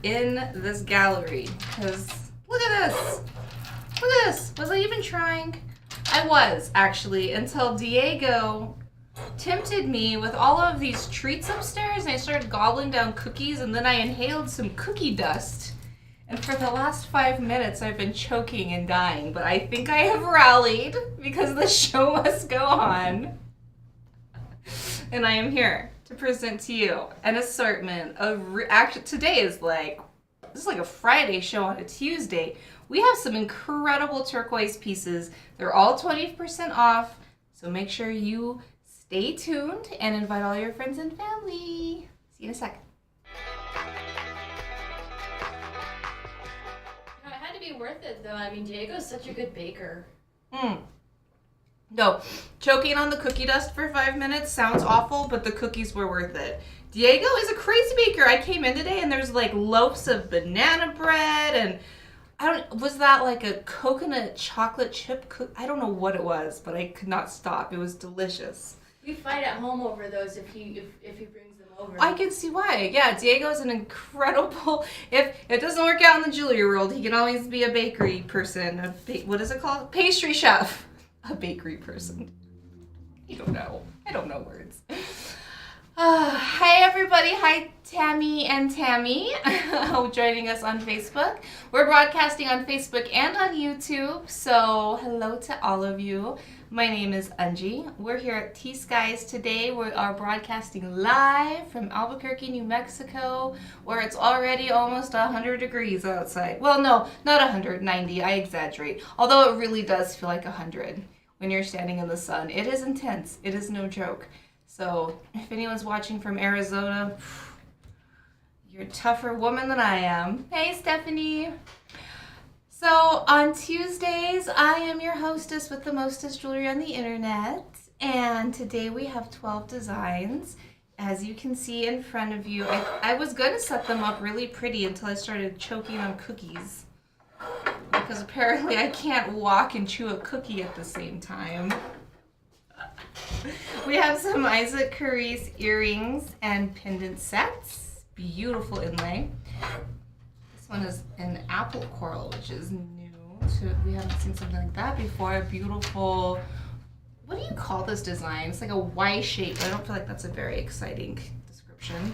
in this gallery. Because look at this. Look at this. Was I even trying? I was, actually, until Diego tempted me with all of these treats upstairs, and I started gobbling down cookies, and then I inhaled some cookie dust. And for the last 5 minutes, I've been choking and dying, but I think I have rallied because the show must go on. And I am here to present to you an assortment of actually today is like a Friday show on a Tuesday. We have some incredible turquoise pieces. They're all 20% off, so make sure you stay tuned and invite all your friends and family. See you in a second. It had to be worth it though. I mean, Diego's such a good baker. No, choking on the cookie dust for 5 minutes sounds awful, but the cookies were worth it. Diego is a crazy baker. I came in today and there's like loaves of banana bread and was that like a coconut chocolate chip I don't know what it was, but I could not stop. It was delicious. We fight at home over those if he brings them over. I can see why. Yeah, Diego's an incredible. If it doesn't work out in the jewelry world, he can always be a bakery person. What is it called? Pastry chef. A bakery person. I don't know words. Hi everybody. Hi Tammy and Tammy joining us on Facebook. We're broadcasting on Facebook and on YouTube. So hello to all of you. My name is Angie. We're here at T.Skies today. We are broadcasting live from Albuquerque, New Mexico, where it's already almost 100 degrees outside. Well, no, not 190. I exaggerate. Although it really does feel like 100 when you're standing in the sun. It is intense. It is no joke. So if anyone's watching from Arizona, you're a tougher woman than I am. Hey, Stephanie. So on Tuesdays, I am your hostess with the mostest jewelry on the internet. And today we have 12 designs. As you can see in front of you, I was going to set them up really pretty until I started choking on cookies. Because apparently I can't walk and chew a cookie at the same time. We have some Isaac Carice earrings and pendant sets. Beautiful inlay. This one is an apple coral, which is new. We haven't seen something like that before. A beautiful, what do you call this design? It's like a Y shape. I don't feel like that's a very exciting description.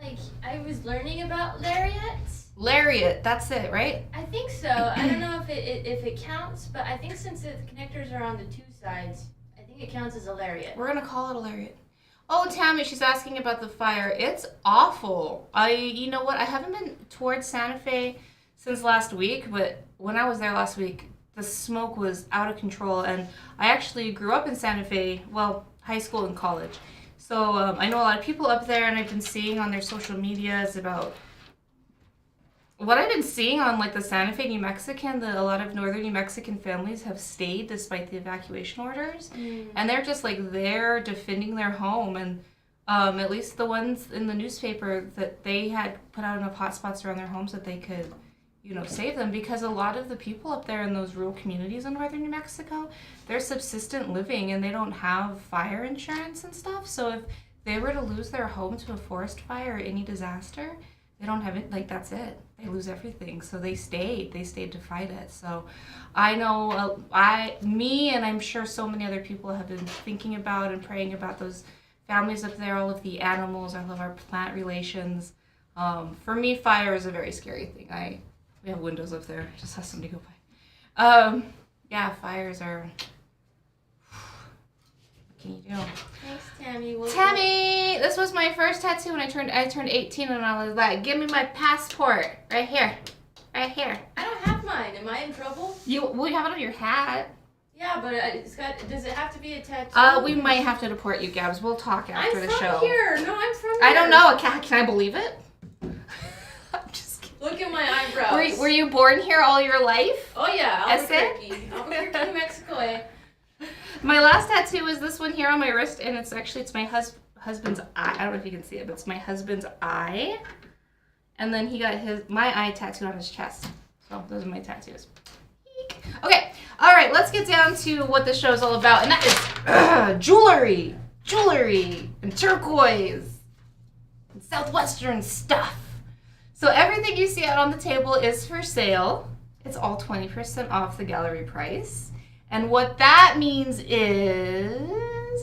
Like, I was learning about lariats. Lariat, that's it, right? I think so. I don't know if it counts, but I think since the connectors are on the two sides, I think it counts as a lariat. We're gonna call it a lariat. Oh, Tammy, she's asking about the fire. It's awful. You know what? I haven't been towards Santa Fe since last week, but when I was there last week, the smoke was out of control, and I actually grew up in Santa Fe, well, high school and college. So I know a lot of people up there, and I've been seeing on their social medias about what I've been seeing on like the Santa Fe, New Mexican, a lot of northern New Mexican families have stayed despite the evacuation orders. And they're just like there defending their home. And at least the ones in the newspaper that they had put out enough hotspots around their homes that they could, save them. Because a lot of the people up there in those rural communities in northern New Mexico, they're subsistent living and they don't have fire insurance and stuff. So if they were to lose their home to a forest fire or any disaster, they don't have it, like that's it. They lose everything. So they stayed to fight it. So I know me and I'm sure so many other people have been thinking about and praying about those families up there, all of the animals, all of our plant relations. For me, fire is a very scary thing. We have windows up there. Just has somebody go by. Yeah, fires are, what can you do? Thanks, Tammy. Tammy, this was my first tattoo when I turned 18, and I was like, give me my passport right here. I don't have mine. Am I in trouble? You have it on your hat. Yeah, but does it have to be a tattoo? We might have to deport you, Gabs. We'll talk after the show. I'm from here. No, I'm from here. I don't know. Can I believe it? I'm just kidding. Look at my eyebrows. Were you born here all your life? Oh yeah, Albuquerque, New Mexico. My last tattoo is this one here on my wrist, and it's my husband's eye. I don't know if you can see it, but it's my husband's eye. And then he got my eye tattooed on his chest. So those are my tattoos. Eek. Okay, all right, let's get down to what the show is all about, and that is jewelry, and turquoise. Southwestern stuff. So everything you see out on the table is for sale. It's all 20% off the gallery price. And what that means is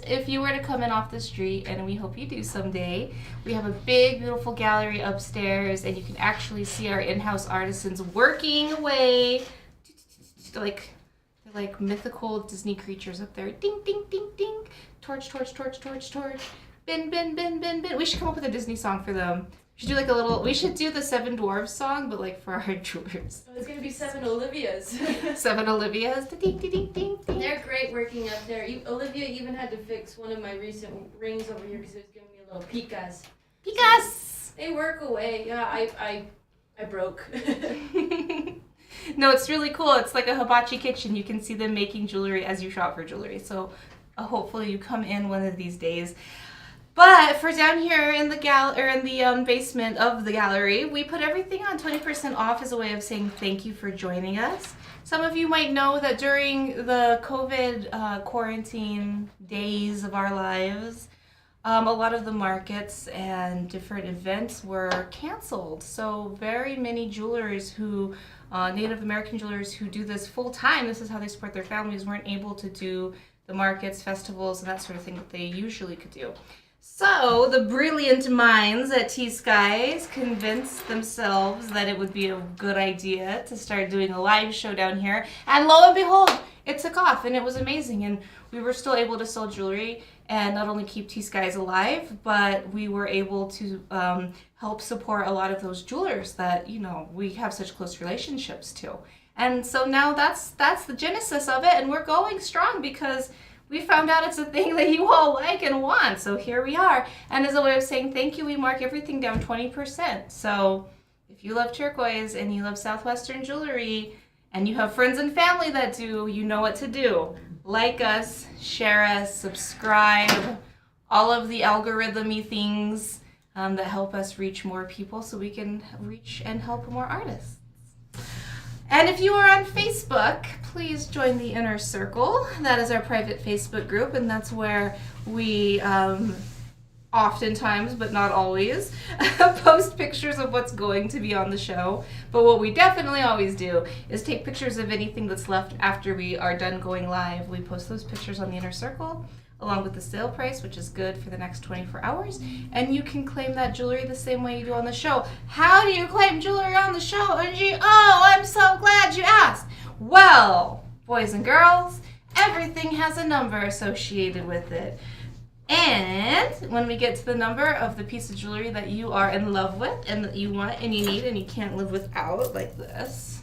if you were to come in off the street, and we hope you do someday, we have a big, beautiful gallery upstairs, and you can actually see our in-house artisans working away. They're like mythical Disney creatures up there. Ding, ding, ding, ding. Torch, torch, torch, torch, torch. Bin, bin, bin, bin, bin. We should come up with a Disney song for them. We should do the Seven Dwarves song, but like for our jewelers. So it's gonna be 7 Olivias. 7 Olivias. Ding, ding, ding, ding, ding. They're great working up there. Olivia even had to fix one of my recent rings over here because it was giving me a little picas. Picas! They work away. Yeah, I broke. No, it's really cool. It's like a hibachi kitchen. You can see them making jewelry as you shop for jewelry. So hopefully you come in one of these days. But for down here in the basement of the gallery, we put everything on 20% off as a way of saying thank you for joining us. Some of you might know that during the COVID quarantine days of our lives, a lot of the markets and different events were canceled. So very many jewelers who, Native American jewelers who do this full time, this is how they support their families, weren't able to do the markets, festivals, and that sort of thing that they usually could do. So the brilliant minds at T.Skies convinced themselves that it would be a good idea to start doing a live show down here. And lo and behold, it took off and it was amazing. And we were still able to sell jewelry and not only keep T.Skies alive, but we were able to help support a lot of those jewelers that, we have such close relationships to. And so now that's the genesis of it, and we're going strong because we found out it's a thing that you all like and want. So here we are. And as a way of saying thank you, we mark everything down 20%. So if you love turquoise and you love Southwestern jewelry and you have friends and family that do, you know what to do. Like us, share us, subscribe, all of the algorithm-y things that help us reach more people so we can reach and help more artists. And if you are on Facebook, please join the Inner Circle. That is our private Facebook group, and that's where we oftentimes, but not always, post pictures of what's going to be on the show. But what we definitely always do is take pictures of anything that's left after we are done going live. We post those pictures on the Inner Circle, along with the sale price, which is good for the next 24 hours. And you can claim that jewelry the same way you do on the show. How do you claim jewelry on the show, Angie? Oh, I'm so glad you asked. Well, boys and girls, everything has a number associated with it. And when we get to the number of the piece of jewelry that you are in love with and that you want and you need and you can't live without, like this,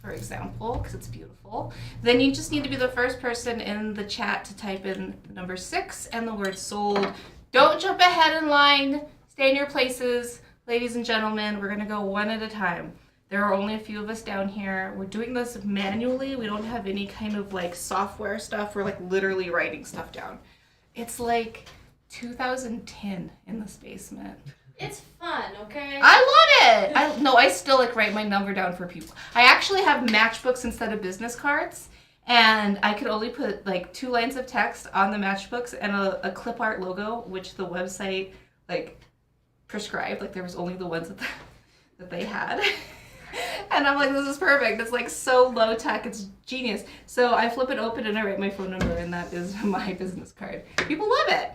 for example, because it's beautiful, then you just need to be the first person in the chat to type in number 6 and the word sold. Don't jump ahead in line. Stay in your places. Ladies and gentlemen, we're going to go one at a time. There are only a few of us down here. We're doing this manually. We don't have any kind of like software stuff. We're like literally writing stuff down. It's like 2010 in this basement. It's fun, okay? I love it. I still like write my number down for people. I actually have matchbooks instead of business cards, and I could only put like 2 lines of text on the matchbooks and a clip art logo, which the website like prescribed. Like there was only the ones that they had. And I'm like, this is perfect. It's like so low tech. It's genius. So I flip it open and I write my phone number, and that is my business card. People love it.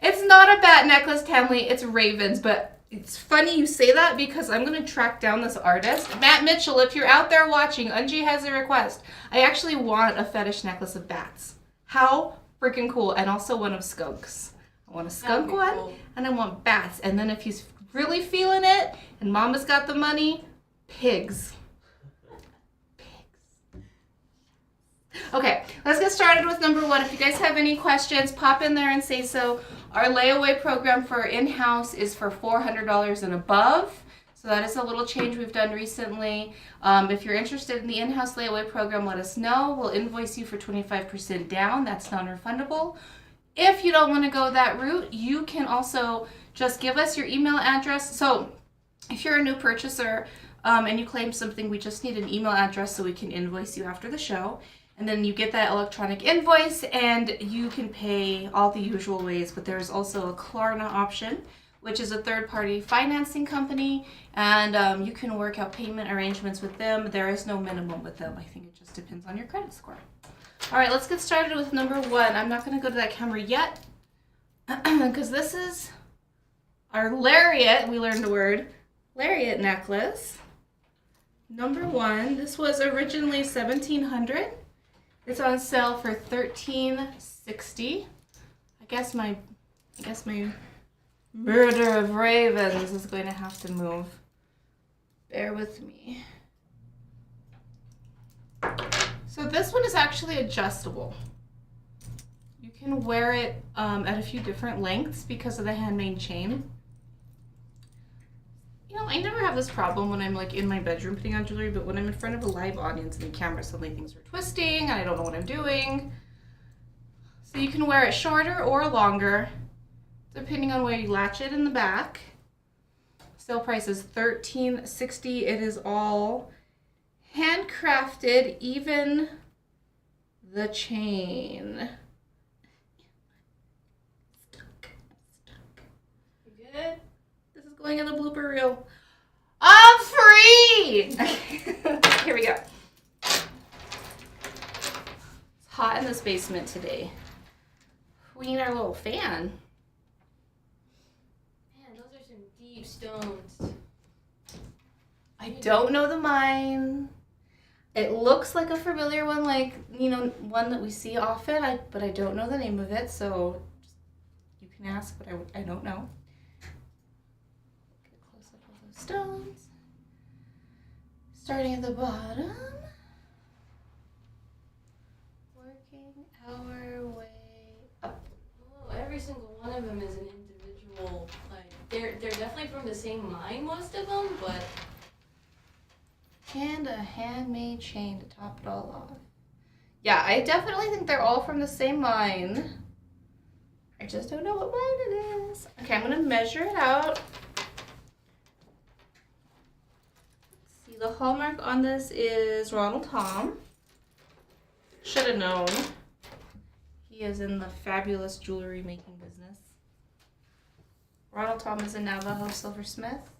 It's not a bat necklace, Tamley. It's ravens. But it's funny you say that because I'm going to track down this artist. Matt Mitchell, if you're out there watching, Unji has a request. I actually want a fetish necklace of bats. How freaking cool. And also one of skunks. I want a skunk one, cool. And I want bats. And then if he's really feeling it and Mama's got the money, pigs. Okay, let's get started with number 1. If you guys have any questions, pop in there and say so. Our layaway program for in-house is for $400 and above. So that is a little change we've done recently. If you're interested in the in-house layaway program, let us know. We'll invoice you for 25% down. That's non-refundable. If you don't want to go that route, you can also just give us your email address. So if you're a new purchaser and you claim something, we just need an email address so we can invoice you after the show. And then you get that electronic invoice and you can pay all the usual ways, but there's also a Klarna option, which is a third-party financing company, and you can work out payment arrangements with them. There is no minimum with them. I think it just depends on your credit score. All right, let's get started with number 1. I'm not going to go to that camera yet because this is our Lariat. We learned the word Lariat necklace. Number 1. This was originally $1,700. It's on sale for $1,360. I guess my murder of ravens is going to have to move. Bear with me. So this one is actually adjustable. You can wear it at a few different lengths because of the handmade chain. You know, I never have this problem when I'm like in my bedroom putting on jewelry, but when I'm in front of a live audience and the camera, suddenly things are twisting and I don't know what I'm doing. So you can wear it shorter or longer, depending on where you latch it in the back. Sale price is $1,360. It is all handcrafted, even the chain. Stuck. You good? This is going in the blooper reel. I'm free! Here we go. It's hot in this basement today. We need our little fan. Man, those are some deep stones. I don't know the mine. It looks like a familiar one, like, you know, one that we see often, but I don't know the name of it, so you can ask, but I don't know. Get a close up of those stones. Starting at the bottom. Working our way up. Oh, every single one of them is an individual, like, they're definitely from the same mine, most of them, but... And a handmade chain to top it all off. Yeah, I definitely think they're all from the same mine. I just don't know what mine it is. Okay, I'm going to measure it out. Let's see, the hallmark on this is Ronald Tom. Should have known. He is in the fabulous jewelry making business. Ronald Tom is a Navajo silversmith.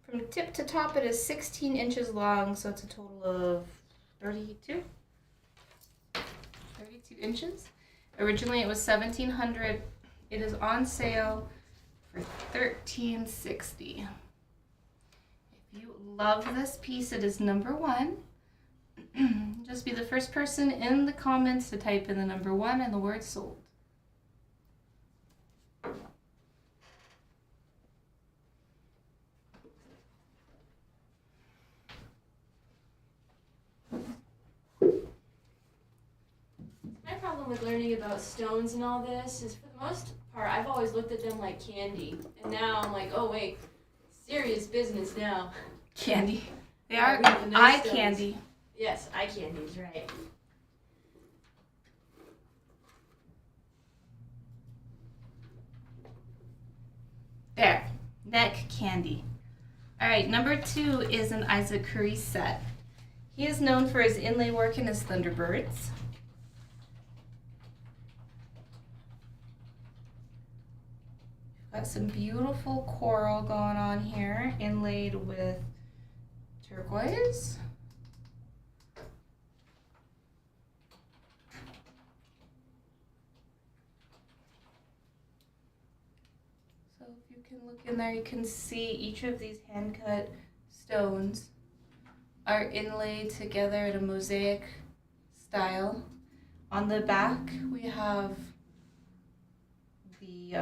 From tip to top, it is 16 inches long, so it's a total of 32 inches. Originally, it was $1,700. It is on sale for $1,360. If you love this piece, it is number 1. Just be the first person in the comments to type in the number 1 and the word sold. My problem with learning about stones and all this is, for the most part, I've always looked at them like candy. And now I'm like, oh wait, serious business now. Candy. They Yeah, are we have the eye nice stones. candy. Yes, eye candies, right. There. Neck candy. All right, number 2 is an Isaac Curry set. He is known for his inlay work and his Thunderbirds. Got some beautiful coral going on here, inlaid with turquoise. So if you can look in there, you can see each of these hand-cut stones are inlaid together in a mosaic style. On the back, we have the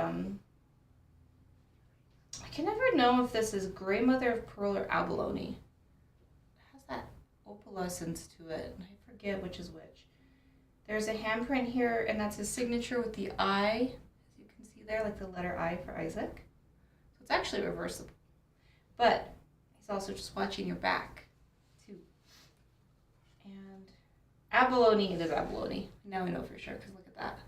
I can never know if this is gray mother of pearl or abalone. It has that opalescence to it, and I forget which is which. There's a handprint here, and that's his signature with the I, as you can see there, like the letter I for Isaac. So it's actually reversible. But he's also just watching your back, too. And abalone, it is abalone. Now I know for sure, because look at that.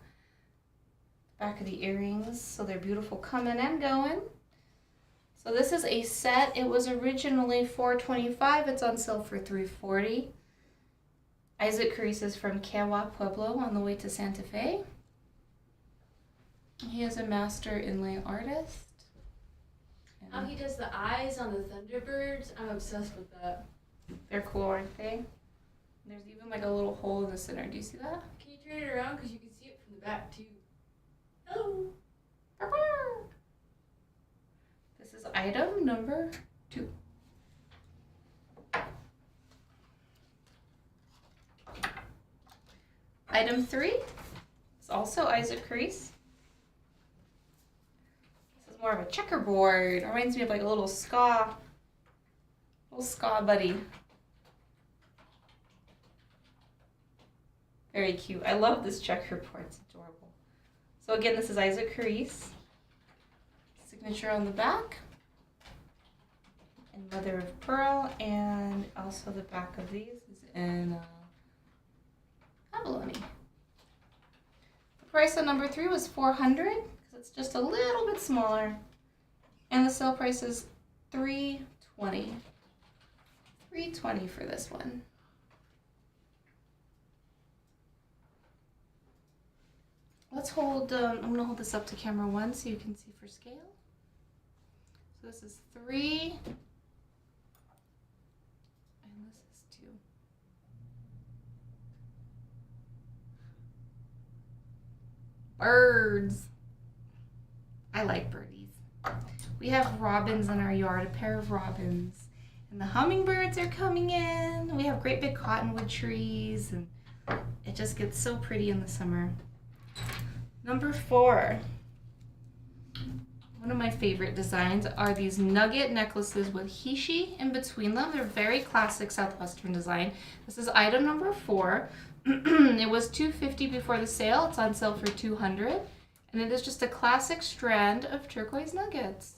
Back of the earrings, so they're beautiful coming and going. So this is a set. It was originally $425. It's on sale for $340. Isaac Curry is from Kiowa Pueblo on the way to Santa Fe. He is a master inlay artist. How he does the eyes on the Thunderbirds, I'm obsessed with that. They're cool, aren't they? There's even like a little hole in the center. Do you see that? Can you turn it around? Because you can see it from the back, too. Oh. This is item number 2. Item 3 is also Isaac Crease. This is more of a checkerboard. It reminds me of like a little ska buddy. Very cute. I love this checkerboard. It's adorable. So again, this is Isaac Crease. Signature on the back. In mother of pearl, and also the back of these is in abalone. The price on number 3 was $400 because it's just a little bit smaller, and the sale price is $320. $320 for this one. Let's hold. I'm gonna hold this up to camera 1 so you can see for scale. So this is 3. And this is 2. Birds. I like birdies. We have robins in our yard, a pair of robins. And the hummingbirds are coming in. We have great big cottonwood trees, and it just gets so pretty in the summer. Number 4. One of my favorite designs are these Nugget Necklaces with hishi in between them. They're very classic Southwestern design. This is item number 4. It was $250 before the sale. It's on sale for $200. And it is just a classic strand of turquoise nuggets.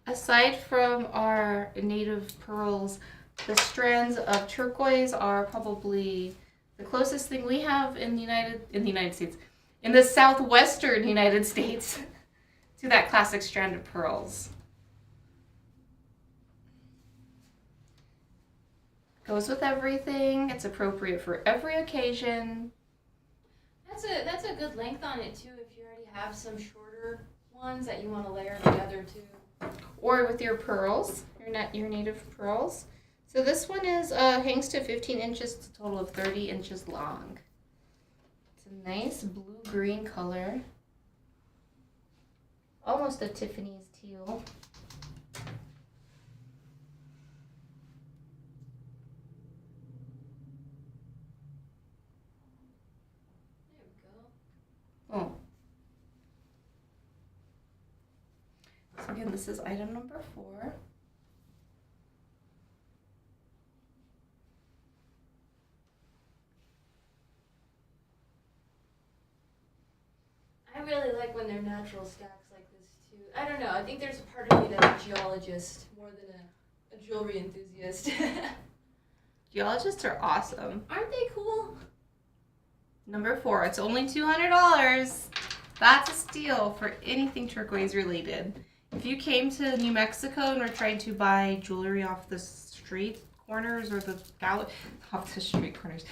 Aside from our native pearls, the strands of turquoise are probably the closest thing we have in the United States. In the Southwestern United States to that classic strand of pearls. Goes with everything. It's appropriate for every occasion. That's a good length on it too if you already have some shorter ones that you want to layer together too. Or with your pearls, your native pearls. So this one is hangs to 15 inches, it's a total of 30 inches long. A nice blue-green color. Almost a Tiffany's teal. There we go. Oh. So again, this is item number 4. I really like when they're natural stacks like this too. I don't know. I think there's a part of me that's a geologist more than a jewelry enthusiast. Geologists are awesome. Aren't they cool? Number 4. It's only $200. That's a steal for anything turquoise related. If you came to New Mexico and were trying to buy jewelry off the street corners or the off the street corners,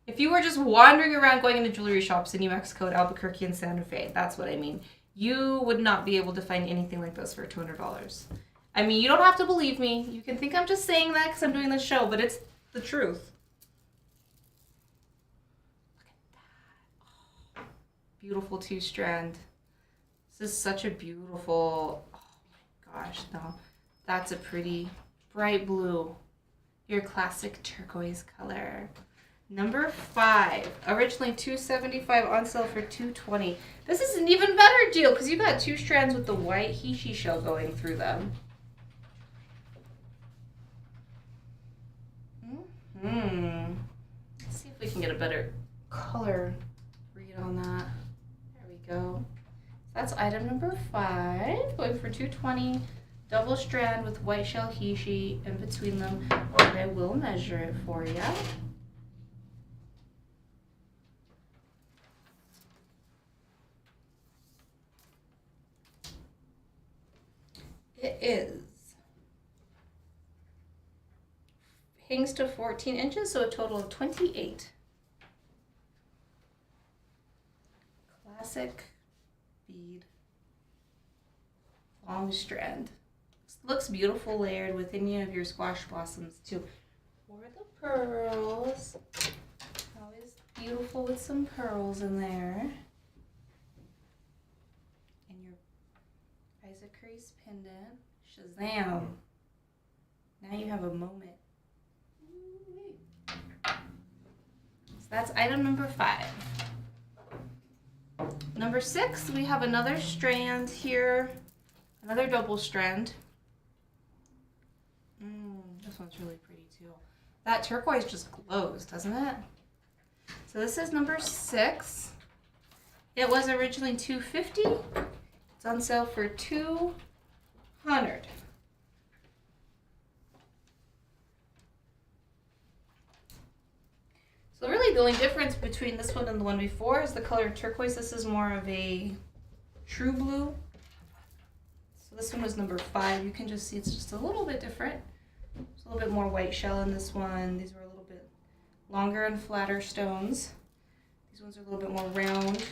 if you were just wandering around going into jewelry shops in New Mexico, at Albuquerque and Santa Fe, that's what I mean, you would not be able to find anything like this for $200. I mean, you don't have to believe me. You can think I'm just saying that because I'm doing this show, but it's the truth. Look at that. Oh, beautiful 2-strand. This is such a beautiful, oh my gosh, no. That's a pretty bright blue. Your classic turquoise color. Number 5, originally $275, on sale for $220. This is an even better deal because you got 2 strands with the white hishi shell going through them. Let's see if we can get a better color read on that. There we go. So that's item number 5, going for $220. Double strand with white shell hishi in between them. And I will measure it for you. It is. Hangs to 14 inches, so a total of 28. classic bead. Long strand. Looks beautiful layered with any of your squash blossoms too. Or the pearls. Always beautiful with some pearls in there. And your Isaac Crease pendant. Shazam. Now you have a moment. So that's item number 5. Number 6, we have another strand here. Another double strand. This one's really pretty too. That turquoise just glows, doesn't it? So this is number 6. It was originally $250. It's on sale for $200. So really the only difference between this one and the one before is the color turquoise. This is more of a true blue. So this one was number 5. You can just see it's just a little bit different. There's a little bit more white shell in this one. These were a little bit longer and flatter stones. These ones are a little bit more round.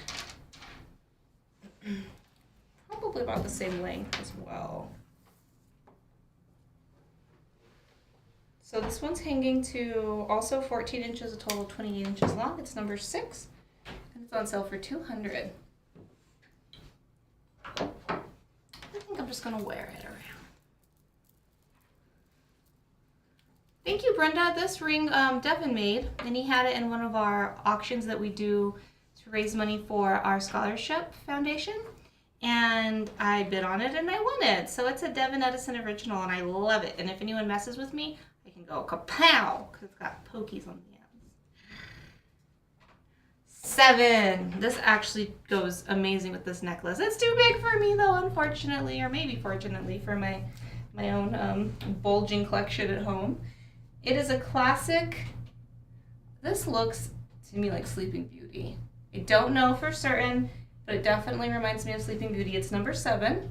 Probably about the same length as well. So this one's hanging to also 14 inches, a total of 28 inches long. It's number 6, and it's on sale for $200. I think I'm just gonna wear it around. Thank you, Brenda. This ring Devin made, and he had it in one of our auctions that we do to raise money for our scholarship foundation. And I bid on it and I won it. So it's a Devin Edison original and I love it. And if anyone messes with me, I can go kapow because it's got pokies on the ends. 7. This actually goes amazing with this necklace. It's too big for me though, unfortunately, or maybe fortunately for my own bulging collection at home. It is a classic. This looks to me like Sleeping Beauty. I don't know for certain, but it definitely reminds me of Sleeping Beauty. It's number 7,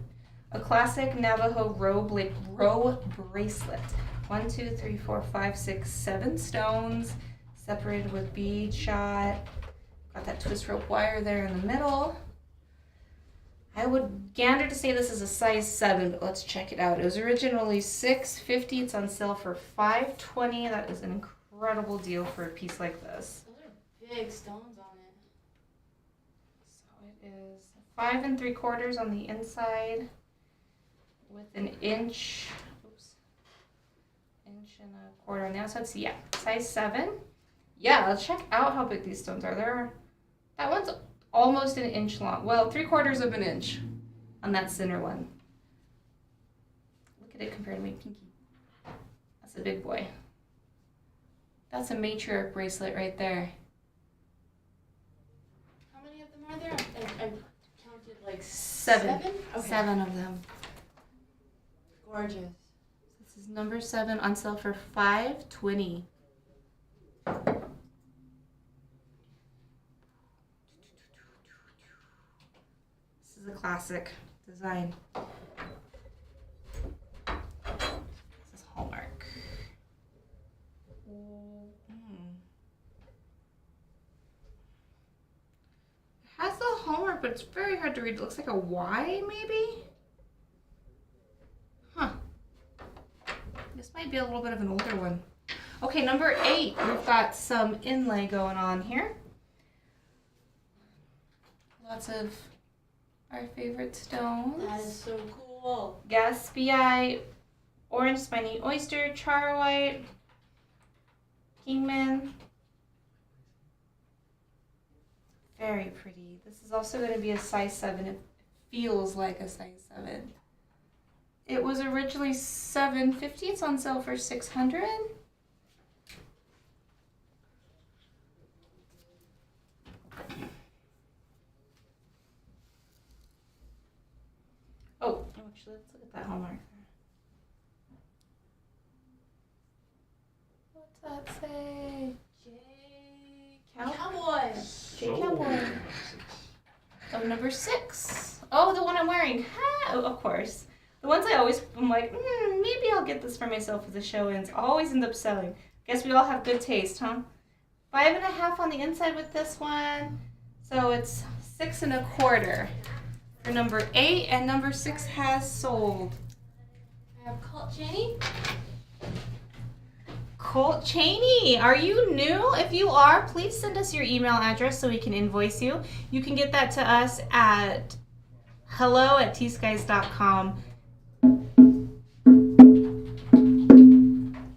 a classic Navajo row bracelet. 1, 2, 3, 4, 5, 6, 7 stones, separated with bead shot. Got that twist rope wire there in the middle. I would gander to say this is a size 7, but let's check it out. It was originally $650. It's on sale for $520. That is an incredible deal for a piece like this. Those are big stones on it. So it is 5 3/4 on the inside with an inch and a quarter on the outside. So yeah, size 7. Yeah, let's check out how big these stones are. That one's almost an inch long. Well, 3/4 of an inch on that center one. Look at it compared to my pinky. That's a big boy. That's a matriarch bracelet right there. How many of them are there? I counted like 7. 7? Okay. 7 of them. Gorgeous. This is number 7 on sale for $520. This is a classic design. This is Hallmark. It has the Hallmark, but it's very hard to read. It looks like a Y, maybe? Huh. This might be a little bit of an older one. Okay, number 8. We've got some inlay going on here. Lots of our favorite stones. That is so cool. Gatsby, orange spiny oyster, char white, kingman. Very pretty. This is also going to be a size 7. It feels like a size 7. It was originally $750. It's on sale for $600. Oh, actually, let's look at that Hallmark. What's that say? Cowboy. J Cowboy. Oh, number 6. Oh, the one I'm wearing. Ha! Oh, of course. The ones I'm like, maybe I'll get this for myself as the show ends. Always end up selling. Guess we all have good taste, huh? 5.5 on the inside with this one. So it's 6 1/4 for number 8, and number 6 has sold. I have Colt Cheney. Colt Cheney, are you new? If you are, please send us your email address so we can invoice you. You can get that to us at hello@tskies.com.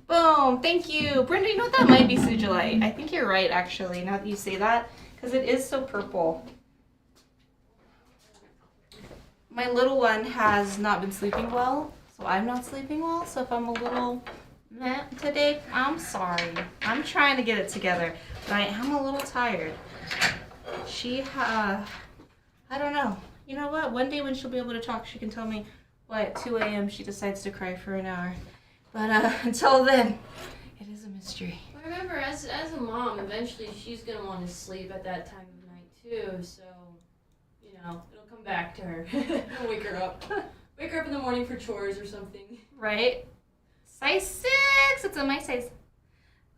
Boom, thank you. Brenda, you know what that might be Sujolite. I think you're right, actually, now that you say that, because it is so purple. My little one has not been sleeping well, so I'm not sleeping well, so if I'm a little meh today, I'm sorry. I'm trying to get it together, but I am a little tired. I don't know. You know what? One day when she'll be able to talk, she can tell me why at 2 a.m. she decides to cry for an hour. But until then, it is a mystery. Well, remember, as a mom, eventually she's going to want to sleep at that time of night too, so, you know, it'll come back to her. I'll wake her up. Wake her up in the morning for chores or something. Right? Size 6! It's in my size.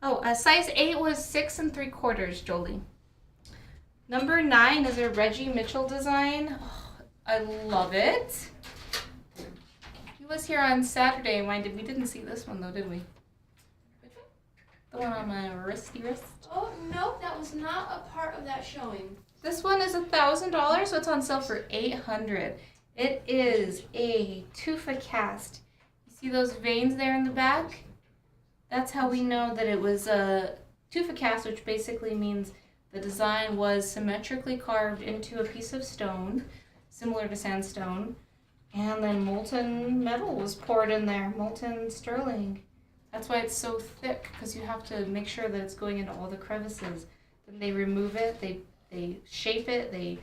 Oh, size 8 was 6 3/4, Jolie. Number 9 is a Reggie Mitchell design. Oh, I love it. He was here on Saturday. We didn't see this one though, did we? Which one? The one on my wrist. Oh, no, that was not a part of that showing. This one is $1,000, so it's on sale for $800. It is a tufa cast. You see those veins there in the back? That's how we know that it was a tufa cast, which basically means the design was symmetrically carved into a piece of stone, similar to sandstone, and then molten metal was poured in there, molten sterling. That's why it's so thick, because you have to make sure that it's going into all the crevices. Then they remove it, they shape it, they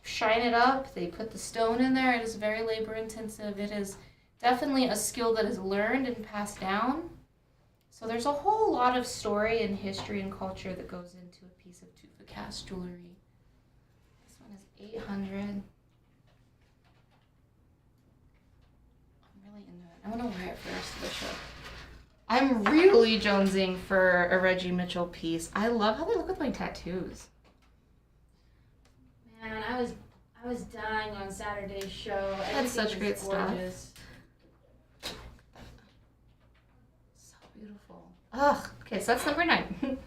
shine it up, they put the stone in there. It is very labor intensive. It is definitely a skill that is learned and passed down. So there's a whole lot of story and history and culture that goes into a piece of tufa cast jewelry. This one is $800. I'm really into it. I want to wear it for the rest of the show. I'm really jonesing for a Reggie Mitchell piece. I love how they look with my tattoos. Man, I was dying on Saturday's show. That's such great stuff. Gorgeous. So beautiful. Ugh. Okay, so that's number 9.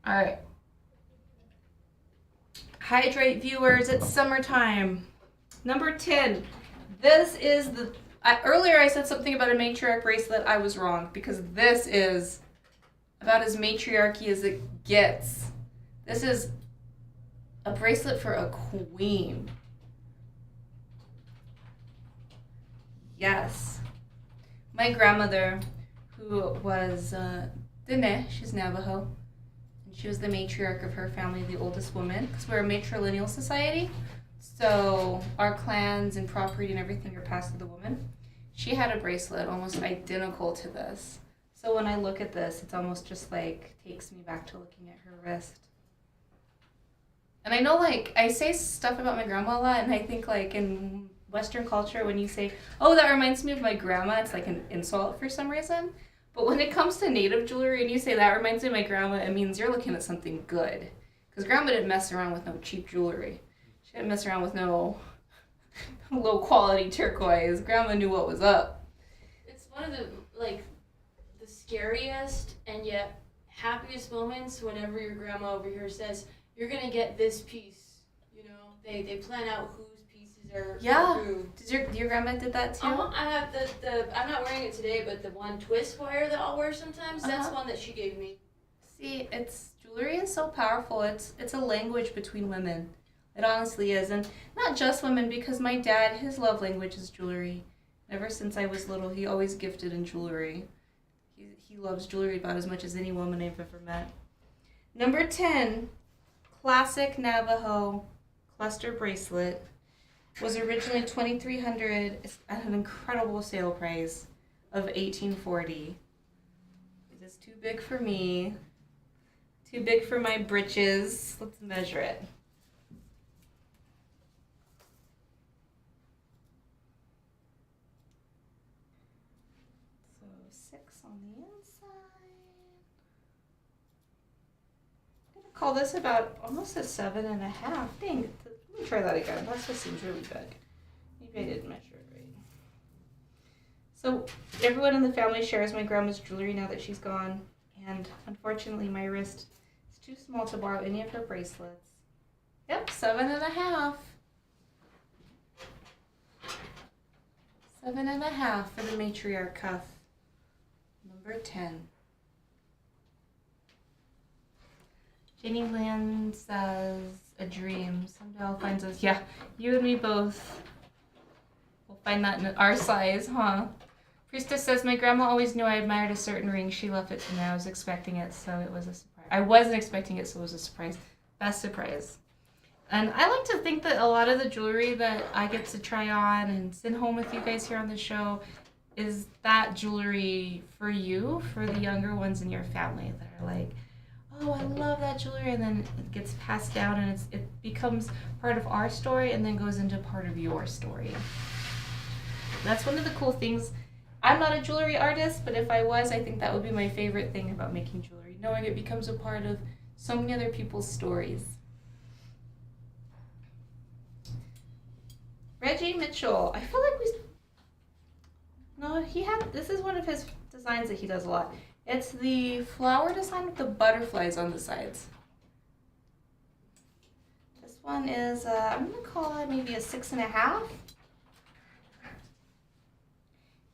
All right. Hydrate, viewers. It's summertime. Number 10. This is earlier I said something about a matriarch bracelet. I was wrong, because this is about as matriarchy as it gets. This is a bracelet for a queen. Yes. My grandmother, who was Dene, she's Navajo, and she was the matriarch of her family, the oldest woman, because we're a matrilineal society. So our clans and property and everything are passed to the woman. She had a bracelet almost identical to this. So when I look at this, it's almost just like takes me back to looking at her wrist. And I know, like, I say stuff about my grandma a lot, and I think, like, in Western culture, when you say, oh, that reminds me of my grandma, it's like an insult for some reason. But when it comes to native jewelry and you say that reminds me of my grandma, it means you're looking at something good. Because grandma didn't mess around with no cheap jewelry. She didn't mess around with no low quality turquoise. Grandma knew what was up. It's one of the scariest and yet happiest moments whenever your grandma over here says, you're going to get this piece. You know, they plan out whose pieces are who. Did your grandma did that too? I have the I'm not wearing it today, but the one twist wire that I'll wear sometimes, that's one that she gave me. See, jewelry is so powerful. It's a language between women. It honestly is. And not just women, because my dad, his love language is jewelry. Ever since I was little, he always gifted in jewelry. He loves jewelry about as much as any woman I've ever met. Number 10, classic Navajo cluster bracelet, was originally $2,300 at an incredible sale price of $1,840. It is too big for me. Too big for my britches. Let's measure it. So 6 on the inside. call this about almost a 7.5. Dang, let me try that again. That just seems really big. Maybe I didn't measure it right. So everyone in the family shares my grandma's jewelry now that she's gone, and unfortunately my wrist is too small to borrow any of her bracelets. Yep, 7.5. 7.5 for the matriarch cuff. Number 10. Jenny Lynn says, a dream. Someday I'll find us. Yeah, you and me both. We'll find that in our size, huh? Priestess says, my grandma always knew I admired a certain ring. She left it to me. I was expecting it, so it was a surprise. I wasn't expecting it, so it was a surprise. Best surprise. And I like to think that a lot of the jewelry that I get to try on and send home with you guys here on the show is that jewelry for you, for the younger ones in your family that are like, oh, I love that jewelry, and then it gets passed down and it becomes part of our story and then goes into part of your story. That's one of the cool things. I'm not a jewelry artist, but if I was, I think that would be my favorite thing about making jewelry, knowing it becomes a part of so many other people's stories. Reggie Mitchell. I feel like this is one of his designs that he does a lot. It's the flower design with the butterflies on the sides. This one is, I'm going to call it maybe a 6.5.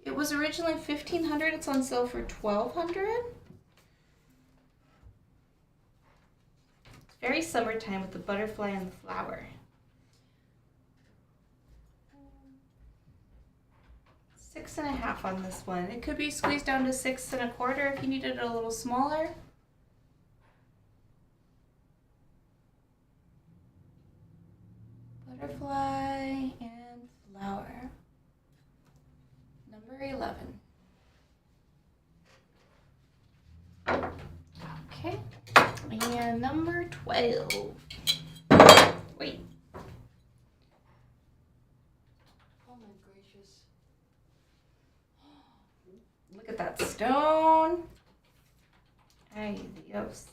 It was originally $1,500. It's on sale for $1,200. It's very summertime with the butterfly and the flower. 6.5 on this one. It could be squeezed down to 6.25 if you needed it a little smaller. Butterfly and flower. Number 11. Okay. And number 12. Wait. Look at that stone. Ay, Dios.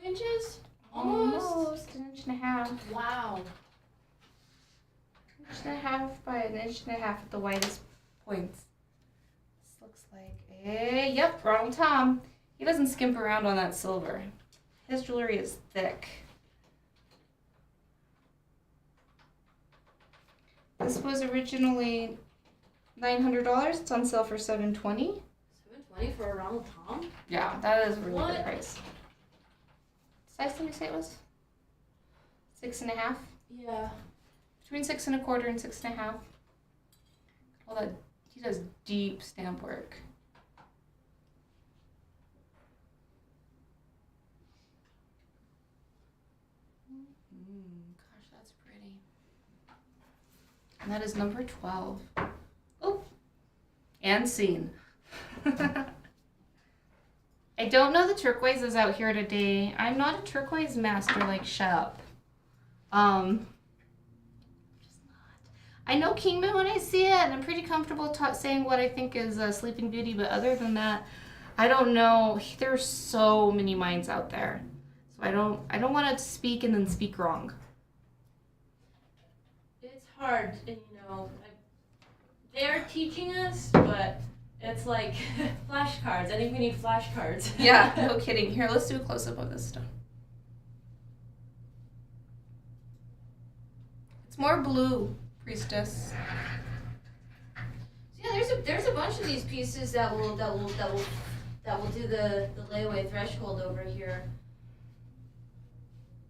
2 inches? Almost 1.5 inches. Wow. 1.5 inches by 1.5 inches at the widest points. This looks like yep, Ronald Tom. He doesn't skimp around on that silver. His jewelry is thick. This was originally $900. It's on sale for $720. $720 for a Ronald Tom? Yeah, that is a really What? good price. Size did you say it was? 6.5? Yeah. Between 6.25 and 6.5. All that, he does deep stamp work. Gosh, that's pretty. And that is number 12. Oh, and scene. I don't know the turquoise is out here today. I'm not a turquoise master like Shep. Just not. I know Kingman when I see it, and I'm pretty comfortable saying what I think is Sleeping Beauty, but other than that, I don't know. There's so many minds out there. So I don't want to speak and then speak wrong. It's hard, and they are teaching us, but it's like flashcards. I think we need flashcards. Yeah, no kidding. Here, let's do a close-up of this stuff. It's more blue, Priestess. So yeah, there's a bunch of these pieces that will do the layaway threshold over here.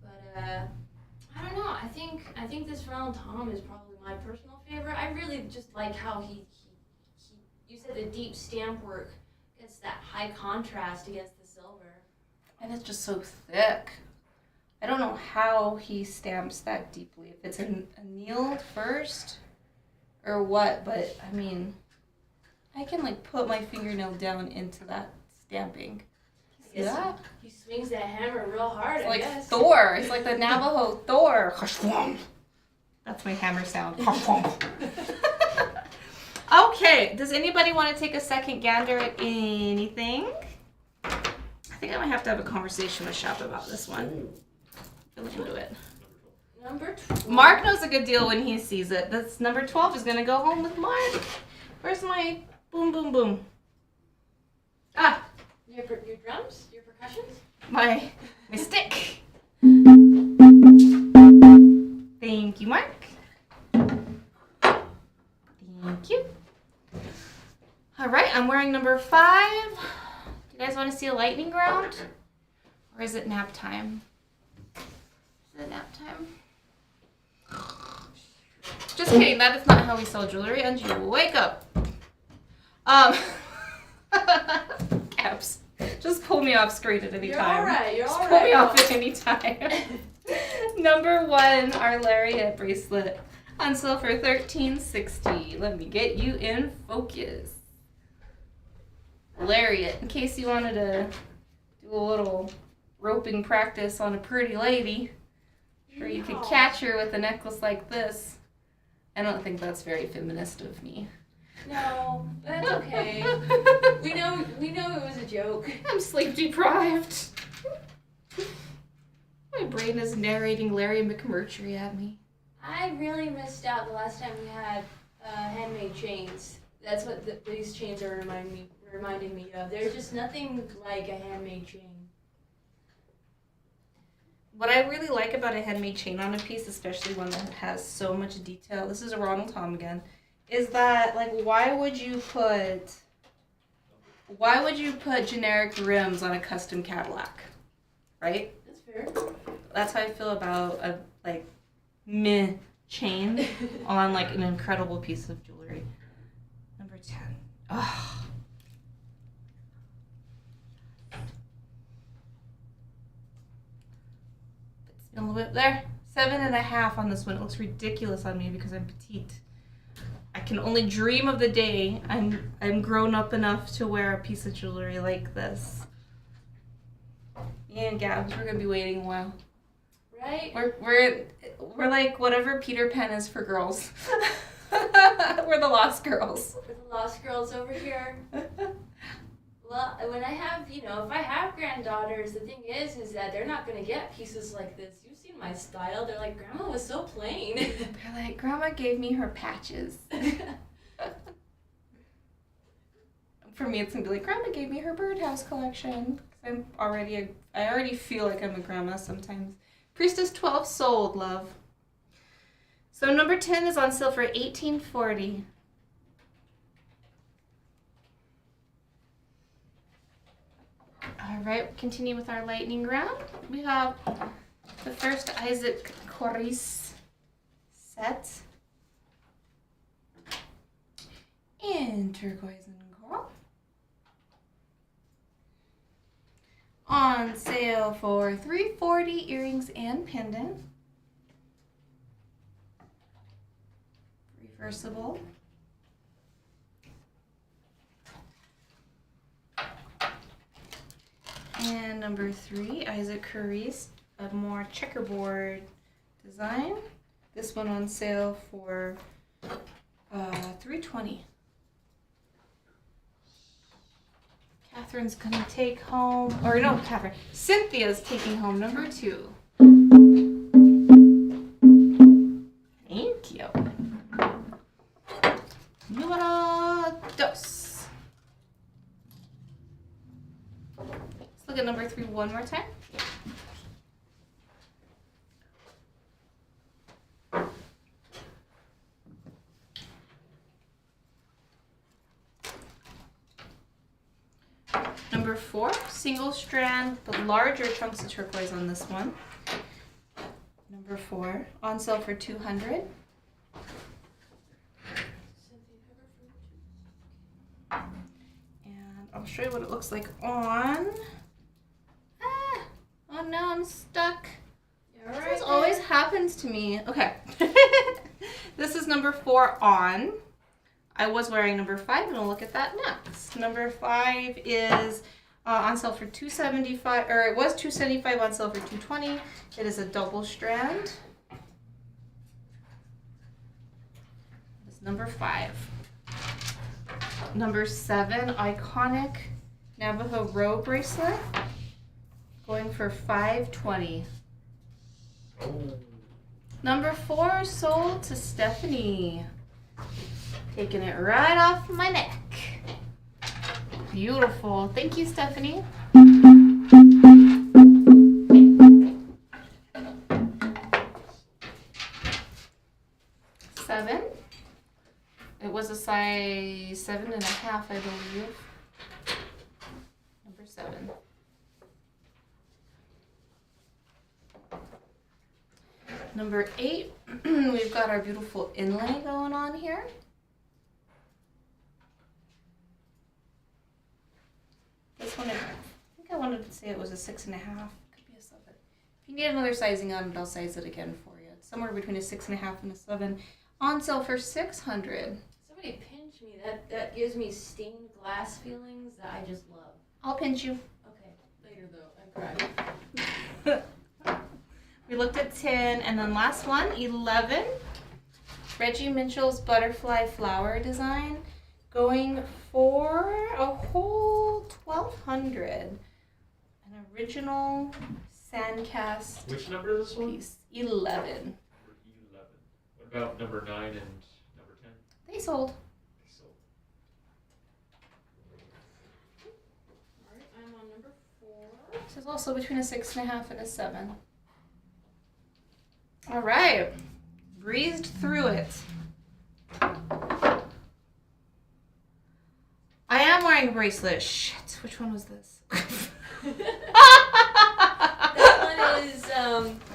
But I don't know. I think this Ronald Tom is probably my personal favorite. I really just like how he you said the deep stamp work gets that high contrast against the silver. And it's just so thick. I don't know how he stamps that deeply. If it's annealed first or what, but I mean, I can like put my fingernail down into that stamping. See that? He swings that hammer real hard, It's I like guess. Thor. It's like the Navajo Thor. That's my hammer sound. Okay, does anybody want to take a second gander at anything? think I might have to have a conversation with Shop about this one. Really into it. Number 12. Mark knows a good deal when he sees it. This number 12 is gonna go home with Mark. Where's my boom boom boom? Ah, Your drums? Your percussions? my stick. Thank you, Mark. Thank you. All right, I'm wearing number 5. Do you guys want to see a lightning round? Or is it nap time? Is it nap time? Just kidding, that is not how we sell jewelry. And you wake up. Caps. Just pull me off screen at any time. You're all right. Pull me off at any time. Number 1, our Lariat bracelet. On sale for $13.60. Let me get you in focus. Lariat, in case you wanted to do a little roping practice on a pretty lady, or you could catch her with a necklace like this. I don't think that's very feminist of me. No, that's okay. we know it was a joke. I'm sleep deprived. My brain is narrating Larry McMurtry at me. I really missed out the last time we had handmade chains. That's what these chains are reminding me of. There's just nothing like a handmade chain. What I really like about a handmade chain on a piece, especially one that has so much detail, this is a Ronald Tom again, is that, like, why would you put generic rims on a custom Cadillac, right? That's fair. That's how I feel about a, like, meh chain on, like, an incredible piece of jewelry. Number 10. Oh. A little bit there. 7.5 on this one. It looks ridiculous on me because I'm petite. I can only dream of the day I'm grown up enough to wear a piece of jewelry like this. Me and Gabs, we're gonna be waiting a while. Right? We're like whatever Peter Pan is for girls. We're the lost girls. We're the lost girls over here. Well, when I have, if I have granddaughters, the thing is that they're not going to get pieces like this. You've seen my style. They're like, Grandma was so plain. They're like, Grandma gave me her patches. For me, it's going to be like, Grandma gave me her birdhouse collection. I already feel like I'm a grandma sometimes. Priestess 12 sold, love. So number 10 is on sale for $18.40. All right, continue with our lightning round. We have the first Isaac Coris set in turquoise and coral. On sale for $3.40, earrings and pendant. Reversible. And number 3, Isaac Coris, a more checkerboard design. This one on sale for $3.20. Catherine's gonna take home, or no, Catherine. Cynthia's taking home number 2. Thank you. Número 2. Look at number 3 one more time. Number 4, single strand, but larger chunks of turquoise on this one. Number 4, on sale for $200. And I'll show you what it looks like on. Oh no, I'm stuck. This always happens to me. Okay. This is number 4 on. I was wearing number 5, and we'll look at that next. Number 5 is on sale for $275, or it was $275 on sale for $220. It is a double strand. It's number 5. Number 7, iconic Navajo row bracelet. Going for $5.20. Oh. Number 4 sold to Stephanie. Taking it right off my neck. Beautiful. Thank you, Stephanie. Seven. It was a size 7.5, I believe. Number 7. Number 8, we've got our beautiful inlay going on here. This one, I think I wanted to say it was a 6.5. Could be a 7. If you need another sizing on it, I'll size it again for you. It's somewhere between a 6.5 and a 7. On sale for $600. Somebody pinch me. That gives me stained glass feelings that I just love. I'll pinch you. Okay, later though. I cried. We looked at 10, and then last one, 11. Reggie Mitchell's butterfly flower design, going for a whole $1,200. An original sandcast Which number is this one? piece. 11. Number 11. What about number 9 and number 10? They sold. So, Alright, I'm on number 4. This is also between a 6.5 and a 7. All right, breezed through it. I am wearing a bracelet. Shit, which one was this?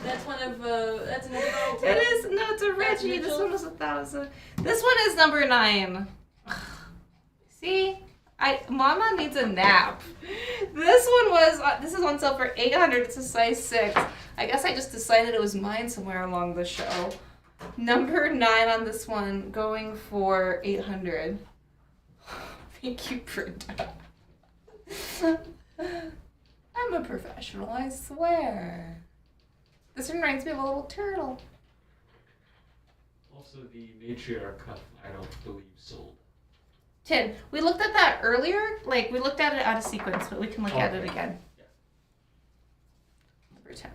That's one of that's another girl too. It is, no, it's a Reggie. This one was 1,000. This one is number 9. See, Mama needs a nap. This one was, this is on sale for $800. It's a size 6. I guess I just decided it was mine somewhere along the show. Number 9 on this one, going for $800. Thank you, Brenda. I'm a professional, I swear. This reminds me of a little turtle. also, the matriarch cuff, I don't believe sold. 10. We looked at that earlier. Like, we looked at it out of sequence, but we can look at it Okay. again. Yeah. Number 10.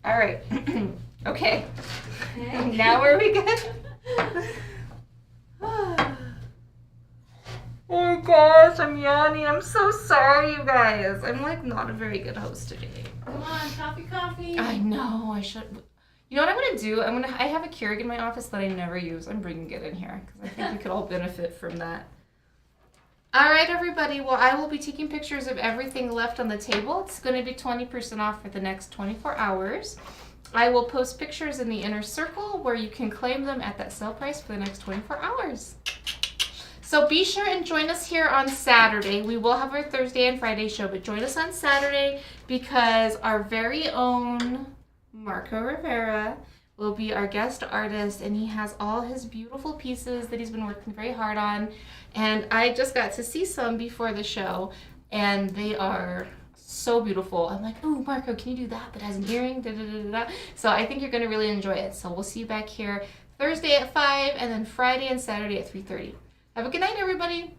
All right. Okay. Now are we good? Oh gosh, I'm yawning. I'm so sorry, you guys. I'm like not a very good host today. Come on, coffee. I know. I should. You know what I'm gonna do? I have a Keurig in my office that I never use. I'm bringing it in here because I think we could all benefit from that. All right, everybody. Well, I will be taking pictures of everything left on the table. It's going to be 20% off for the next 24 hours. I will post pictures in the inner circle where you can claim them at that sale price for the next 24 hours. So be sure and join us here on Saturday. We will have our Thursday and Friday show, but join us on Saturday because our very own Marco Rivera will be our guest artist, and he has all his beautiful pieces that he's been working very hard on. And I just got to see some before the show, and they are so beautiful. I'm like, oh, Marco, can you do that has an earring? Da, da, da, da, da. So I think you're going to really enjoy it. So we'll see you back here Thursday at 5, and then Friday and Saturday at 3:30. Have a good night, everybody.